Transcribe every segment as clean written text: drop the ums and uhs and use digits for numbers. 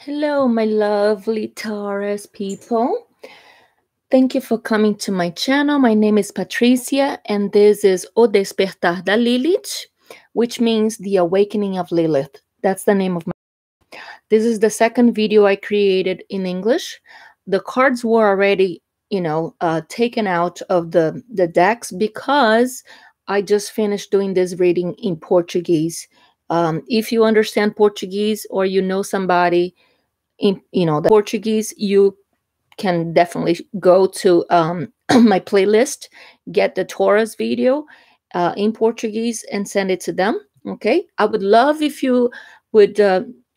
Hello, my lovely Taurus people. Thank you for coming to my channel. My name is Patricia, and this is O Despertar da Lilith, which means the awakening of Lilith. That's the name of my. This is the second video I created in English. The cards were already, taken out of the decks because I just finished doing this reading in Portuguese. If you understand Portuguese or you know somebody in the Portuguese, you can definitely go to my playlist, get the Taurus video in Portuguese and send it to them. Okay, I would love if you would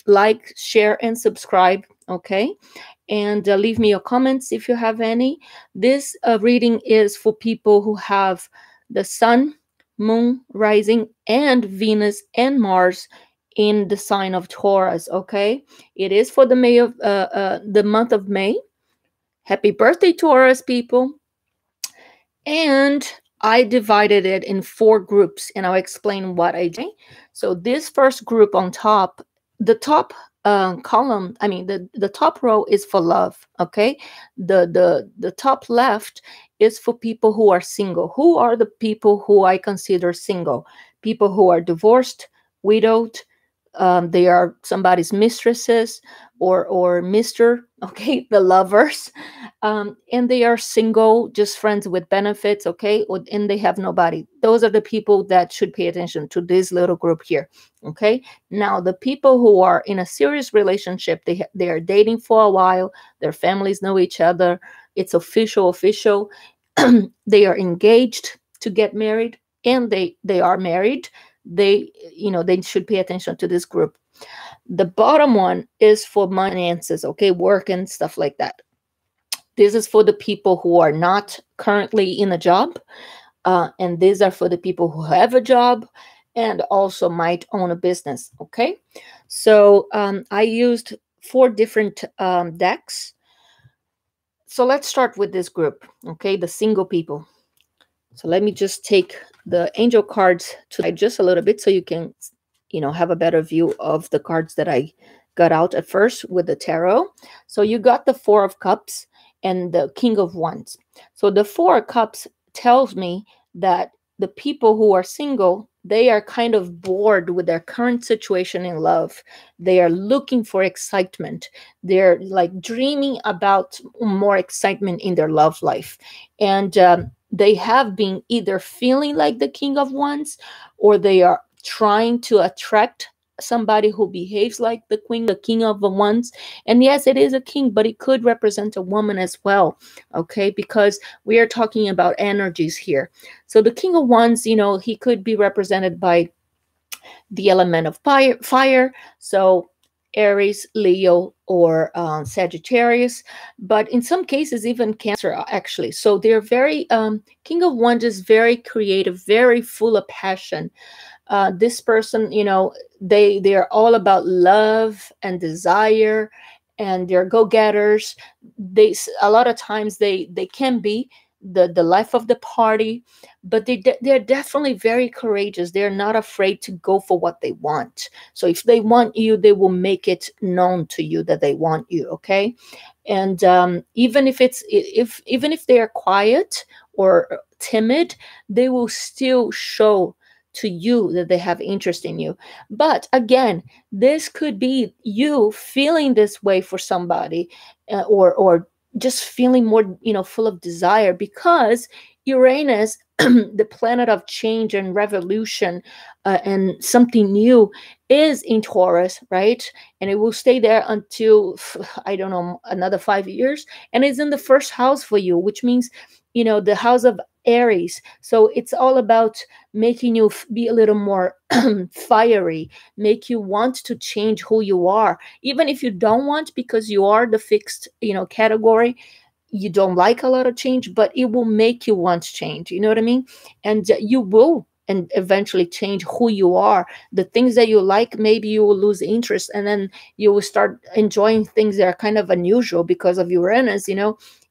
like, share, and subscribe. Okay, and leave me your comments if you have any. This reading is for people who have the sun, moon, rising, and Venus and Mars in the sign of Taurus. Okay, it is for the month of May. Happy birthday, Taurus people! And I divided it in 4 groups, and I'll explain what I did. So this first group on top, the top column, I mean the top row is for love. Okay, the top left is for people who are single. Who are the people who I consider single? People who are divorced, widowed. They are somebody's mistresses or Mr. Okay, the lovers, and they are single, just friends with benefits. Okay, and they have nobody. Those are the people that should pay attention to this little group here. Okay, now the people who are in a serious relationship, they are dating for a while. Their families know each other. It's official. They are engaged to get married, and they are married. They should pay attention to this group. The bottom one is for finances, okay, work and stuff like that. This is for the people who are not currently in a job, and these are for the people who have a job and also might own a business. Okay, so I used 4 different decks. So let's start with this group, okay, the single people. So let me just take the angel cards to just a little bit so you can, have a better view of the cards that I got out at first with the tarot. So you got the 4 of Cups and the King of Wands. So the 4 of Cups tells me that the people who are single, they are kind of bored with their current situation in love. They are looking for excitement. They're like dreaming about more excitement in their love life. And they have been either feeling like the King of Wands, or they are trying to attract somebody who behaves like the queen, the King of Wands. And yes, it is a king, but it could represent a woman as well. Okay, because we are talking about energies here. So the King of Wands, he could be represented by the element of fire. So Aries, Leo, or Sagittarius, but in some cases even Cancer, actually. So they're very King of Wands is very creative, very full of passion. This person, they're all about love and desire, and they're go-getters. A lot of times they can be the life of the party, but they're definitely very courageous. They're not afraid to go for what they want. So if they want you, they will make it known to you that they want you. Okay, and even if they are quiet or timid, they will still show to you that they have interest in you. But again, this could be you feeling this way for somebody, or just feeling more, full of desire, because Uranus, the planet of change and revolution, and something new, is in Taurus, right? And it will stay there until, I don't know, another 5 years. And it's in the first house for you, which means, the house of Aries. So it's all about making you be a little more fiery, make you want to change who you are, even if you don't want, because you are the fixed, category. You don't like a lot of change, but it will make you want change. You know what I mean? And you will and eventually change who you are. The things that you like, maybe you will lose interest, and then you will start enjoying things that are kind of unusual because of Uranus.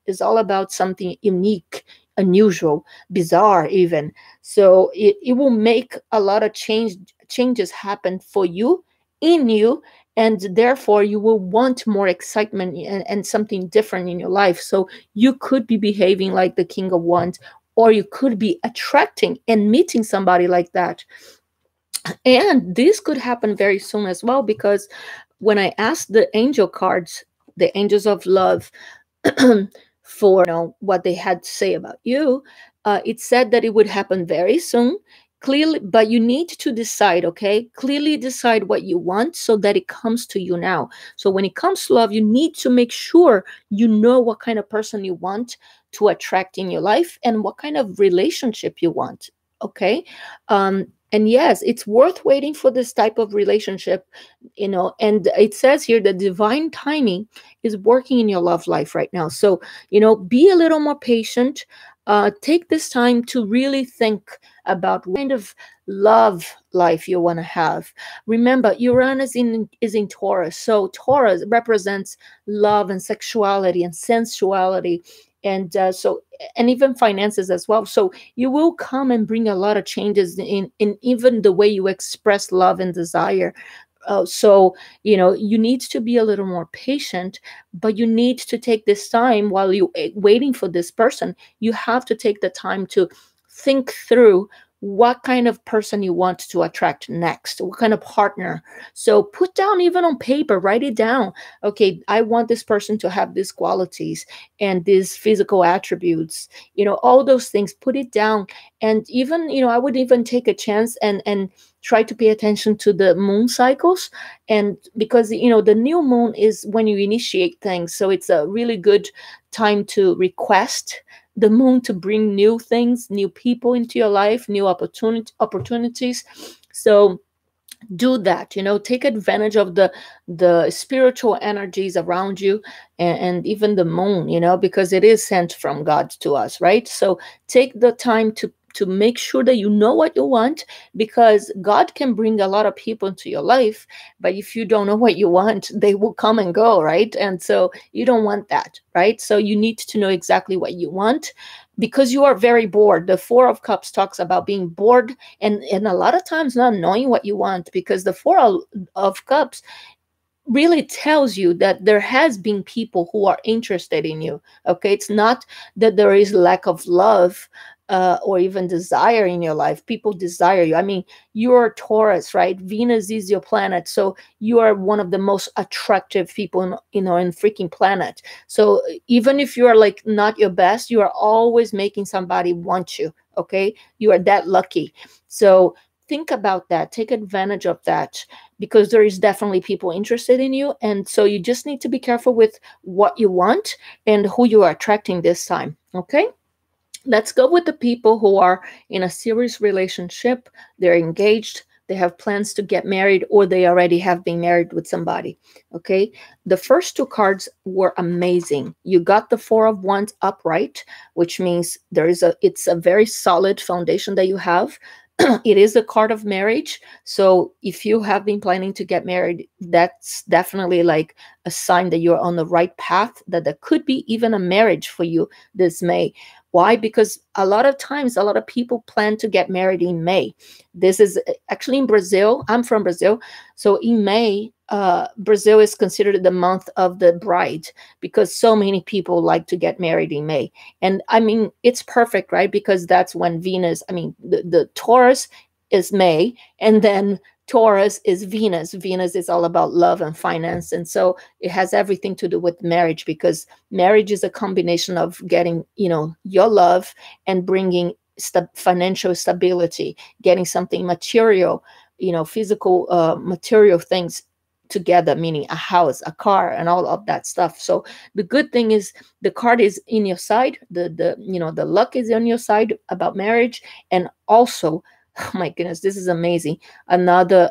It's all about something unique, unusual, bizarre even. So it will make a lot of changes happen for you in you, and therefore you will want more excitement and something different in your life. So you could be behaving like the King of Wands, or you could be attracting and meeting somebody like that. And this could happen very soon as well, because when I asked the angel cards, the angels of love, for what they had to say about you, it said that it would happen very soon. Clearly, but you need to decide, okay? Clearly decide what you want so that it comes to you now. So when it comes to love, you need to make sure you know what kind of person you want to attract in your life and what kind of relationship you want, okay? And yes, it's worth waiting for this type of relationship, and it says here that divine timing is working in your love life right now. So, be a little more patient. Take this time to really think about what kind of love life you want to have. Remember, Uranus is in Taurus. So Taurus represents love and sexuality and sensuality. And even finances as well. So you will come and bring a lot of changes in even the way you express love and desire. So you need to be a little more patient, but you need to take this time while you waiting for this person. You have to take the time to think through what kind of person you want to attract next, what kind of partner. So put down, even on paper, write it down. Okay, I want this person to have these qualities and these physical attributes, all those things, put it down. And even, I would even take a chance and try to pay attention to the moon cycles. And because the new moon is when you initiate things, so it's a really good time to request the moon to bring new things, new people into your life, new opportunities. So do that, take advantage of the spiritual energies around you, and even the moon, because it is sent from God to us, right? So take the time to make sure that you know what you want, because God can bring a lot of people into your life, but if you don't know what you want, they will come and go, right? And so you don't want that, right? So you need to know exactly what you want, because you are very bored. The Four of Cups talks about being bored, and a lot of times not knowing what you want, because the Four of Cups really tells you that there has been people who are interested in you. Okay, it's not that there is lack of love, or even desire in your life. People desire you. I mean, you're Taurus, right? Venus is your planet, so you are one of the most attractive people in freaking planet. So even if you are like not your best, you are always making somebody want you. Okay, you are that lucky. So think about that, take advantage of that, because there is definitely people interested in you. And so you just need to be careful with what you want and who you are attracting this time. Okay, let's go with the people who are in a serious relationship. They're engaged, they have plans to get married, or they already have been married with somebody. Okay, the first two cards were amazing. You got the Four of Wands upright, which means it's a very solid foundation that you have. It is a card of marriage. So if you have been planning to get married, that's definitely like a sign that you're on the right path, that there could be even a marriage for you this May. Why? Because a lot of times, a lot of people plan to get married in May. This is actually in Brazil. I'm from Brazil. So in May, Brazil is considered the month of the bride, because so many people like to get married in May. And I mean, it's perfect, right? Because that's when Venus, I mean, the Taurus is May, and then Taurus is Venus. Venus is all about love and finance. And so it has everything to do with marriage, because marriage is a combination of getting, your love and bringing financial stability, getting something material, physical, material things together, meaning a house, a car, and all of that stuff. So the good thing is the card is in your side, the luck is on your side about marriage. And also, oh my goodness, this is amazing, another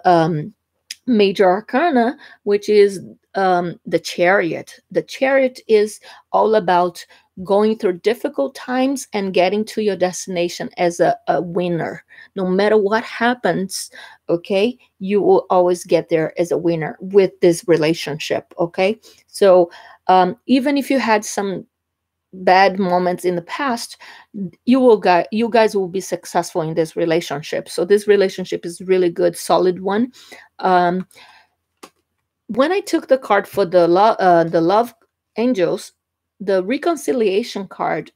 major arcana, which is the Chariot. The Chariot is all about going through difficult times and getting to your destination as a winner. No matter what happens, okay, you will always get there as a winner with this relationship. Okay, so even if you had some bad moments in the past, you guys will be successful in this relationship. So this relationship is really good, solid one. um when I took the card for the love angels, the reconciliation card,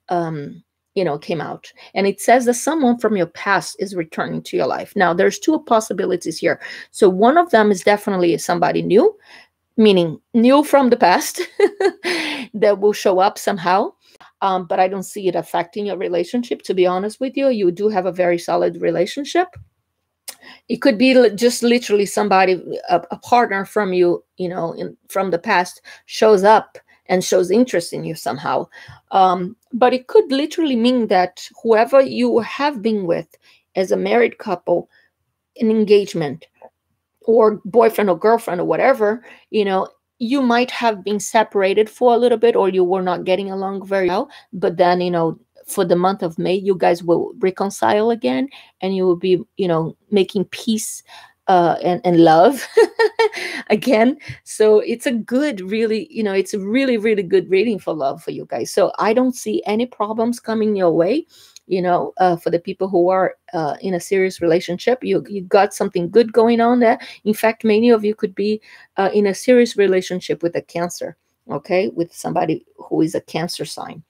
came out, and it says that someone from your past is returning to your life. Now, there's two possibilities here. So one of them is definitely somebody new, meaning new from the past, that will show up somehow. But I don't see it affecting your relationship. To be honest with you, you do have a very solid relationship. It could be just literally somebody, a partner from you, from the past, shows up and shows interest in you somehow. But it could literally mean that whoever you have been with as a married couple, an engagement, or boyfriend or girlfriend or whatever, you might have been separated for a little bit, or you were not getting along very well. But then, for the month of May, you guys will reconcile again, and you will be, making peace, and love again. So it's a good, really, it's a really, really good reading for love for you guys. So I don't see any problems coming your way. For the people who are in a serious relationship, you got something good going on there. In fact, many of you could be in a serious relationship with a Cancer, okay, with somebody who is a Cancer sign.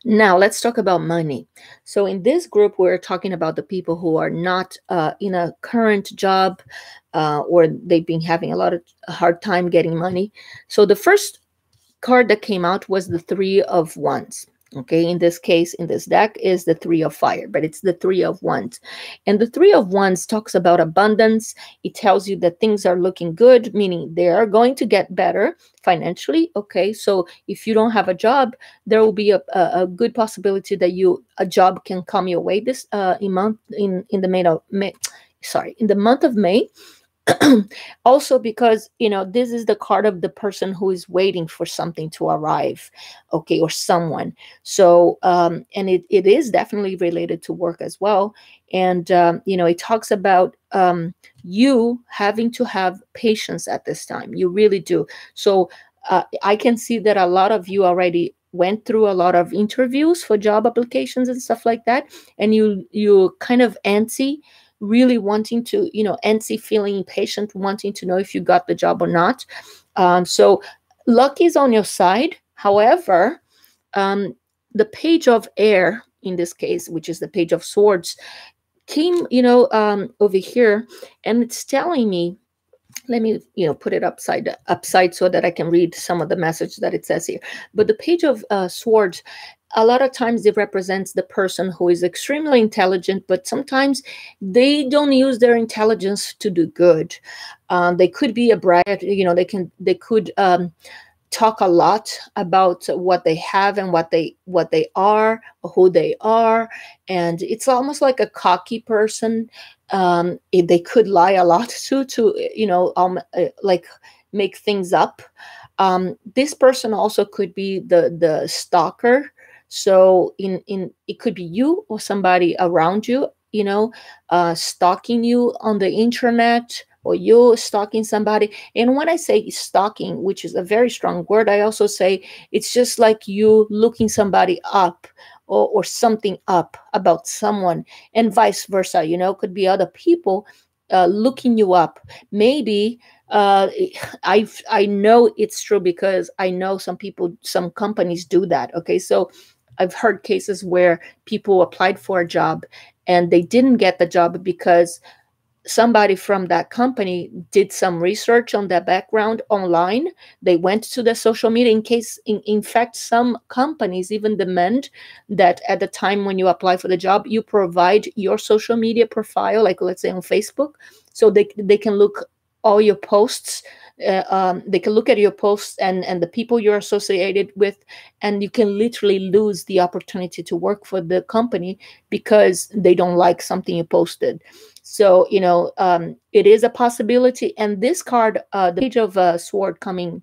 Now, let's talk about money. So in this group, we're talking about the people who are not in a current job, or they've been having a hard time getting money. So the first card that came out was the Three of Wands. Okay, in this case, in this deck, is the Three of Fire, but it's the Three of Wands. And the Three of Wands talks about abundance. It tells you that things are looking good, meaning they are going to get better financially. Okay, so if you don't have a job, there will be a good possibility that a job can come your way this in the month of May. Also, because this is the card of the person who is waiting for something to arrive, okay, or someone. So and it is definitely related to work as well. And it talks about you having to have patience at this time. You really do. So I can see that a lot of you already went through a lot of interviews for job applications and stuff like that, and you kind of antsy, really wanting to, antsy, feeling impatient, wanting to know if you got the job or not. So luck is on your side. However, the Page of Air, in this case, which is the Page of Swords, came, over here, and it's telling me, let me put it upside so that I can read some of the message that it says here. But the Page of Swords, a lot of times it represents the person who is extremely intelligent, but sometimes they don't use their intelligence to do good. They could be a brat, they could talk a lot about what they have and what they are, or who they are, and it's almost like a cocky person. They could lie a lot to like make things up. This person also could be the stalker. So it could be you or somebody around you, stalking you on the internet, or you stalking somebody. And when I say stalking, which is a very strong word, I also say it's just like you looking somebody up, or something up about someone, and vice versa. Could be other people looking you up. Maybe I know it's true, because I know some companies do that. Okay, so I've heard cases where people applied for a job and they didn't get the job because somebody from that company did some research on their background online. They went to the social media. In fact, some companies even demand that at the time when you apply for the job, you provide your social media profile, like let's say on Facebook, so they can look all your posts. They can look at your posts and the people you're associated with, and you can literally lose the opportunity to work for the company because they don't like something you posted. So it is a possibility. And this card, the Page of Sword, coming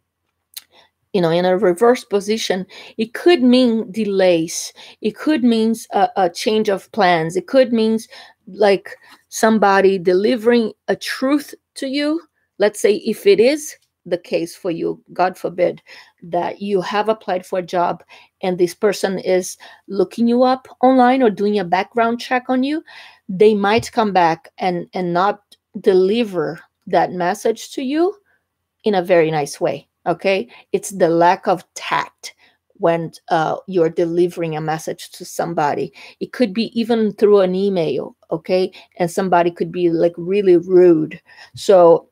in a reverse position, it could mean delays. It could mean a change of plans. It could mean like somebody delivering a truth to you. Let's say if it is the case for you, God forbid, that you have applied for a job and this person is looking you up online or doing a background check on you, they might come back and not deliver that message to you in a very nice way. Okay, it's the lack of tact when you're delivering a message to somebody. It could be even through an email, okay, and somebody could be like really rude. So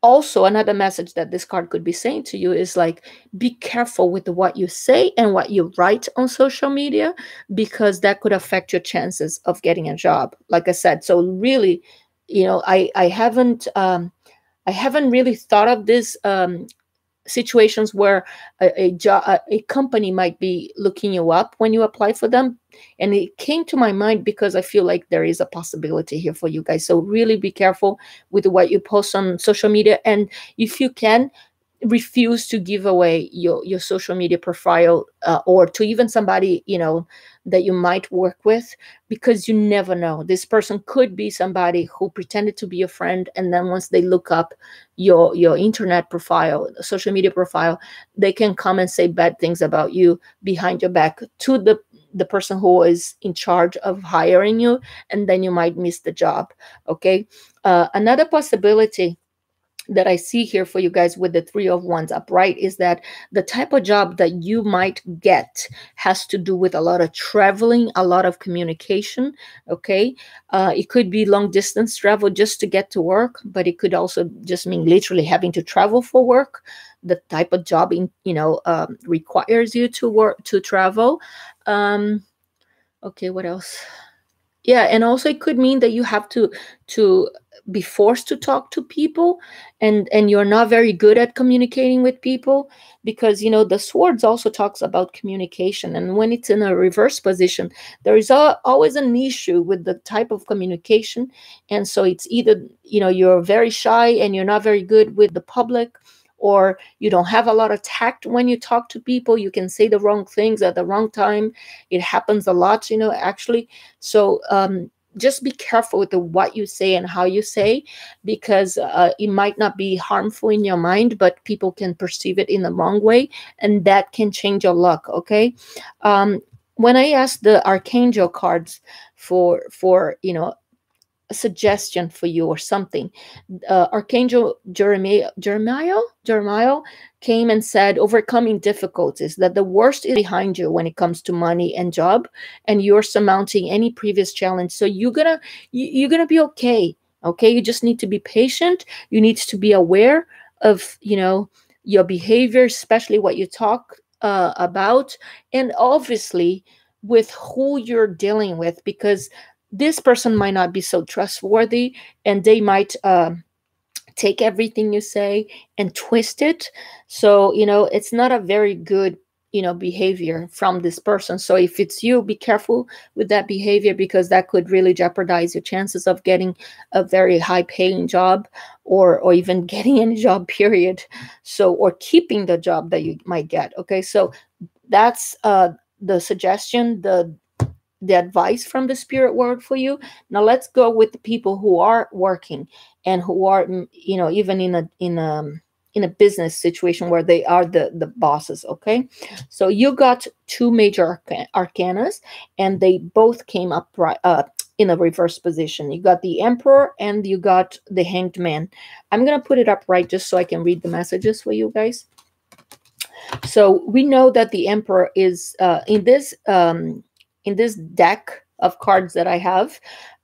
also another message that this card could be saying to you is like, be careful with what you say and what you write on social media, because that could affect your chances of getting a job, like I said. So really, I haven't really thought of this situations where a company might be looking you up when you apply for them, and it came to my mind because I feel like there is a possibility here for you guys. So really be careful with what you post on social media, and if you can, refuse to give away your social media profile, or to even somebody that you might work with, because you never know. This person could be somebody who pretended to be a friend, and then once they look up your internet profile, social media profile, they can come and say bad things about you behind your back to the person who is in charge of hiring you, and then you might miss the job. Okay. Another possibility that I see here for you guys with the Three of Wands upright is that the type of job that you might get has to do with a lot of traveling, a lot of communication. Okay. It could be long distance travel just to get to work, but it could also just mean literally having to travel for work. The type of job requires you to work, to travel. Okay, what else? Yeah, and also it could mean that you have to be forced to talk to people, and you're not very good at communicating with people, because the swords also talks about communication, and when it's in a reverse position, there is always an issue with the type of communication. And so it's either you're very shy and you're not very good with the public, or you don't have a lot of tact when you talk to people. You can say the wrong things at the wrong time. It happens a lot, actually. So just be careful with what you say and how you say, because it might not be harmful in your mind, but people can perceive it in the wrong way, and that can change your luck. Okay. When I asked the archangel cards for a suggestion for you or something, Archangel Jeremiah came and said, overcoming difficulties, that the worst is behind you when it comes to money and job, and you're surmounting any previous challenge. So you're gonna be okay. Okay, you just need to be patient. You need to be aware of your behavior, especially what you talk about, and obviously with who you're dealing with, because this person might not be so trustworthy, and they might take everything you say and twist it. So it's not a very good behavior from this person. So if it's you, be careful with that behavior, because that could really jeopardize your chances of getting a very high paying job, or even getting any job, period. So, or keeping the job that you might get. Okay, so that's the suggestion, the advice from the spirit world for you. Now let's go with the people who are working, and who are even in a business situation where they are the bosses. Okay, so you got two major arcanas, and they both came up in a reverse position. You got the Emperor and you got the Hanged Man. I'm gonna put it up right just so I can read the messages for you guys. So we know that the Emperor is in this deck of cards that I have.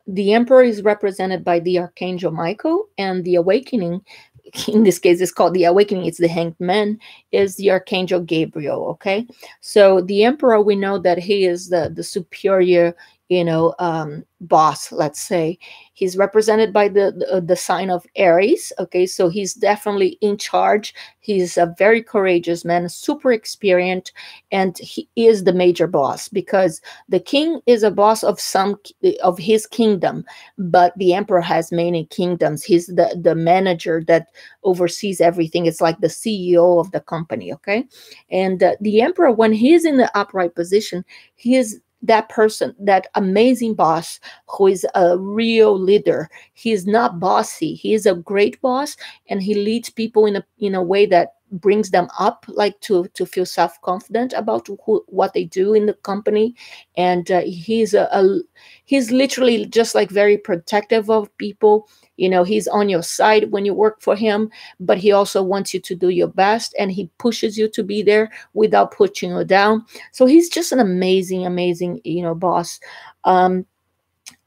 The Emperor is represented by the Archangel Michael, and the Awakening, in this case, is called the Awakening. It's the Hanged Man, is the Archangel Gabriel. Okay, so the Emperor, we know that he is the superior, boss. Let's say he's represented by the sign of Aries. Okay, so he's definitely in charge. He's a very courageous man, super experienced, and he is the major boss, because the king is a boss of some of his kingdom, but the Emperor has many kingdoms. He's the manager that oversees everything. It's like the CEO of the company. Okay, and the Emperor, when he's in the upright position, he is that person, that amazing boss who is a real leader. He is not bossy. He is a great boss, and he leads people in a way that brings them up, like to feel self-confident about what they do in the company. And he's literally just like very protective of people. He's on your side when you work for him, but he also wants you to do your best, and he pushes you to be there without putting you down. So he's just an amazing, amazing, boss. um,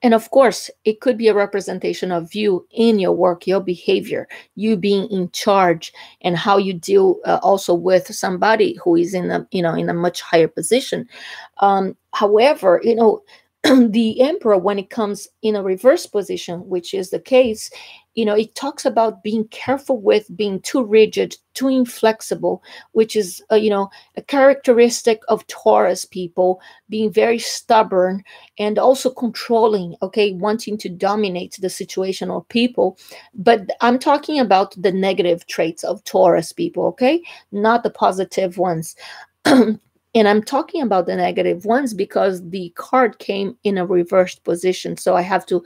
and of course, it could be a representation of you in your work, your behavior, you being in charge, and how you deal also with somebody who is in a much higher position. However, the emperor, when it comes in a reverse position, which is the case, it talks about being careful with being too rigid, too inflexible, which is a characteristic of Taurus people, being very stubborn and also controlling, okay, wanting to dominate the situation or people. But I'm talking about the negative traits of Taurus people, okay, not the positive ones. And I'm talking about the negative ones because the card came in a reversed position. So I have to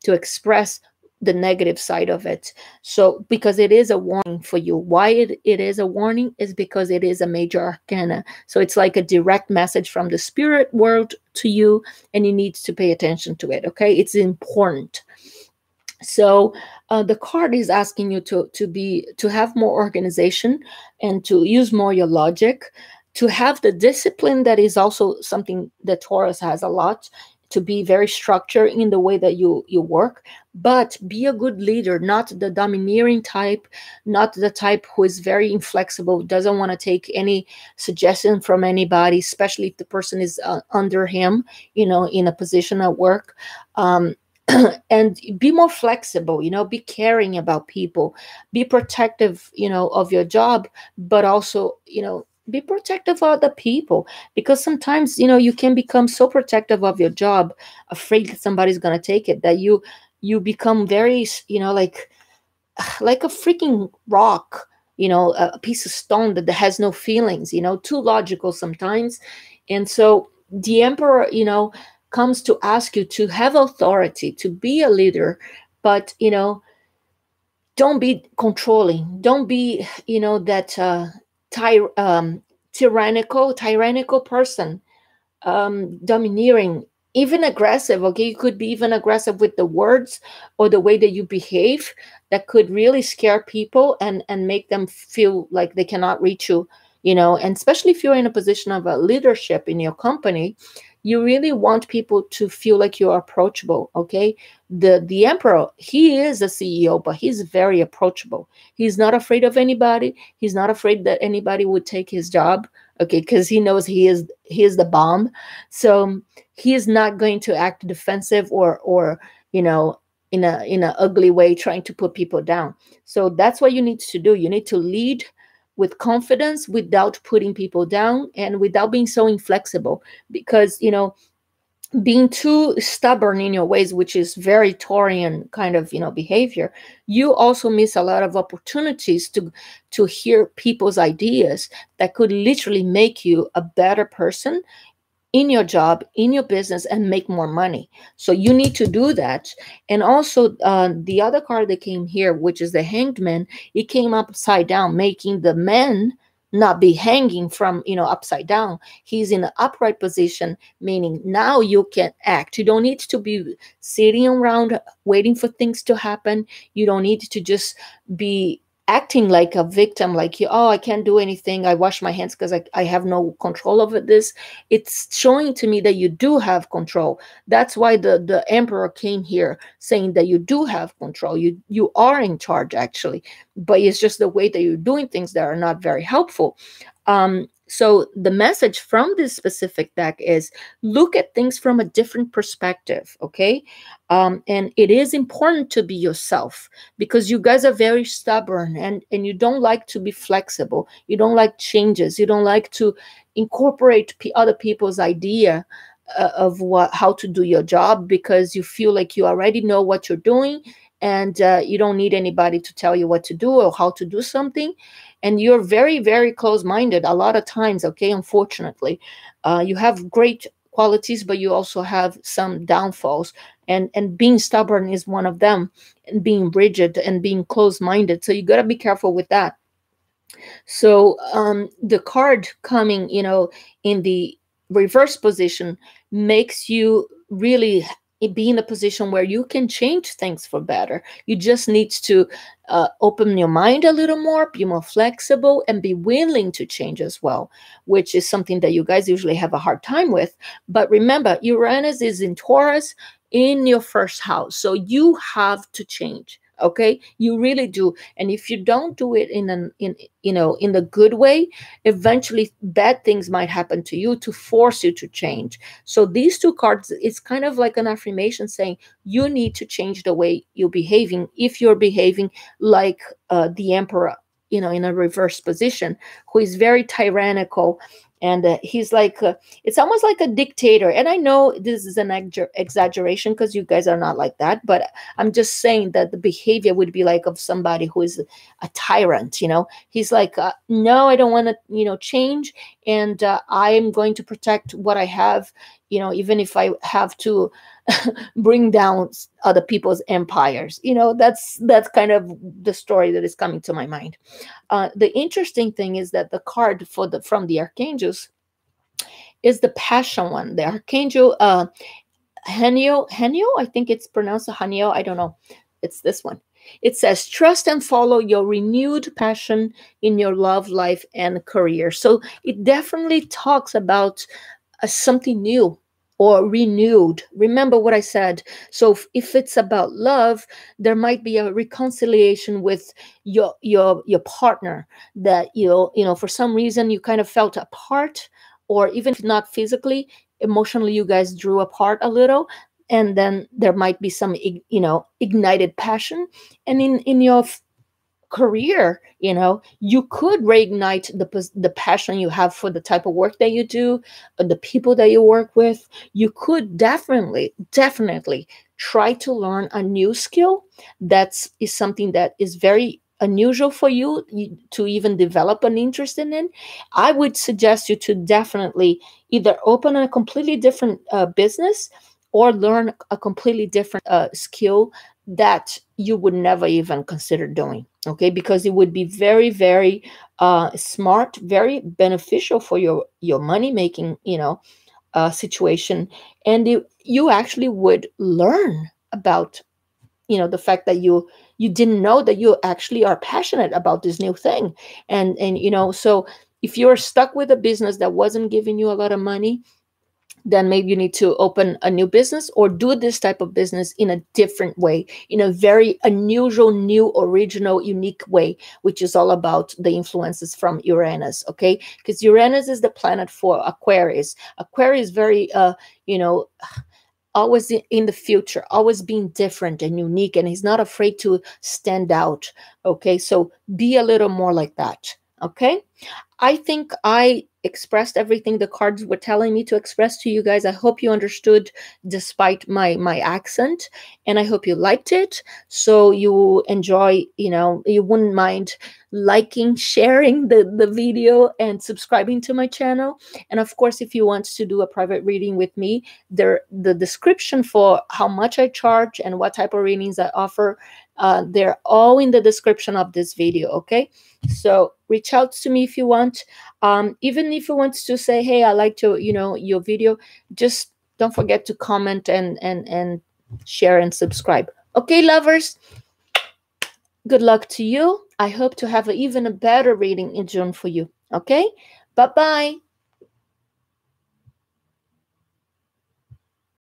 express the negative side of it. So because it is a warning for you. Why it is a warning is because it is a major arcana. So it's like a direct message from the spirit world to you, and you need to pay attention to it. Okay. It's important. So the card is asking you to have more organization and to use more your logic, to have the discipline that is also something that Taurus has a lot, to be very structured in the way that you work, but be a good leader, not the domineering type, not the type who is very inflexible, doesn't want to take any suggestion from anybody, especially if the person is under him, in a position at work. And be more flexible, be caring about people, be protective, of your job, but also, be protective of other people, because sometimes, you can become so protective of your job, afraid that somebody's going to take it, that you become very, like a freaking rock, a piece of stone that has no feelings, too logical sometimes. And so the emperor, comes to ask you to have authority, to be a leader, but, don't be controlling. Don't be, that ty- um, tyrannical person, domineering, even aggressive. Okay, you could be even aggressive with the words or the way that you behave, that could really scare people and make them feel like they cannot reach you. And especially if you're in a position of leadership in your company, you really want people to feel like you're approachable. Okay, the emperor, he is a CEO, but he's very approachable. He's not afraid of anybody. He's not afraid that anybody would take his job. Okay, because he knows he is the bomb. So he is not going to act defensive or in a ugly way, trying to put people down. So that's what you need to do. You need to lead with confidence, without putting people down, and without being so inflexible, because being too stubborn in your ways, which is very Taurian kind of behavior, you also miss a lot of opportunities to hear people's ideas that could literally make you a better person in your job, in your business, and make more money. So you need to do that. And also, the other card that came here, which is the Hanged Man, it came upside down, making the man not be hanging from upside down. He's in an upright position, meaning now you can act. You don't need to be sitting around waiting for things to happen. You don't need to just be acting like a victim, like, oh, I can't do anything, I wash my hands because I have no control over this. It's showing to me that you do have control. That's why the emperor came here, saying that you do have control. You are in charge, actually, but it's just the way that you're doing things that are not very helpful. So the message from this specific deck is, look at things from a different perspective. Okay. And it is important to be yourself, because you guys are very stubborn, and you don't like to be flexible. You don't like changes. You don't like to incorporate other people's idea of how to do your job, because you feel like you already know what you're doing, and you don't need anybody to tell you what to do or how to do something. And you're very, very close-minded a lot of times. Okay, unfortunately, you have great qualities, but you also have some downfalls, and being stubborn is one of them, and being rigid and being close-minded. So you got to be careful with that. So the card coming, in the reverse position makes you really be in a position where you can change things for better. You just need to open your mind a little more, be more flexible, and be willing to change as well, which is something that you guys usually have a hard time with. But remember, Uranus is in Taurus in your first house, so you have to change. Okay, you really do. And if you don't do it in the good way, eventually bad things might happen to you to force you to change. So these two cards, it's kind of like an affirmation saying you need to change the way you're behaving if you're behaving like the emperor, in a reverse position, who is very tyrannical. And he's like it's almost like a dictator. And I know this is an exaggeration because you guys are not like that, but I'm just saying that the behavior would be like of somebody who is a tyrant. He's like, no, I don't want to, change. And I'm going to protect what I have, even if I have to bring down other people's empires. That's kind of the story that is coming to my mind. The interesting thing is that the card from the archangels is the passion one. The archangel Haniel, I think it's pronounced Haniel, I don't know. It's this one. It says, trust and follow your renewed passion in your love life and career. So it definitely talks about something new or renewed. Remember what I said. So if it's about love, there might be a reconciliation with your partner, that for some reason you kind of felt apart, or even if not physically, emotionally you guys drew apart a little. And then there might be some ignited passion. And in your career, you could reignite the passion you have for the type of work that you do, the people that you work with. You could definitely try to learn a new skill that is something that is very unusual for you to even develop an interest in it. I would suggest you to definitely either open a completely different business, or learn a completely different skill that you would never even consider doing. Okay, because it would be very, very smart, very beneficial for your money making situation. And you actually would learn about the fact that you didn't know that you actually are passionate about this new thing. And so if you're stuck with a business that wasn't giving you a lot of money, then maybe you need to open a new business, or do this type of business in a different way, in a very unusual, new, original, unique way, which is all about the influences from Uranus. Okay, because Uranus is the planet for Aquarius. Aquarius very always in the future, always being different and unique, and he's not afraid to stand out. Okay, so be a little more like that. Okay, I think I expressed everything the cards were telling me to express to you guys. I hope you understood despite my accent, and I hope you liked it. So you enjoy, you wouldn't mind liking, sharing the video, and subscribing to my channel. And of course, if you want to do a private reading with me, the description for how much I charge and what type of readings I offer, they're all in the description of this video. Okay, so reach out to me if you want. Even if you want to say, hey, I liked your video, just don't forget to comment and share and subscribe. Okay, lovers, good luck to you. I hope to have even a better reading in June for you. Okay, bye bye.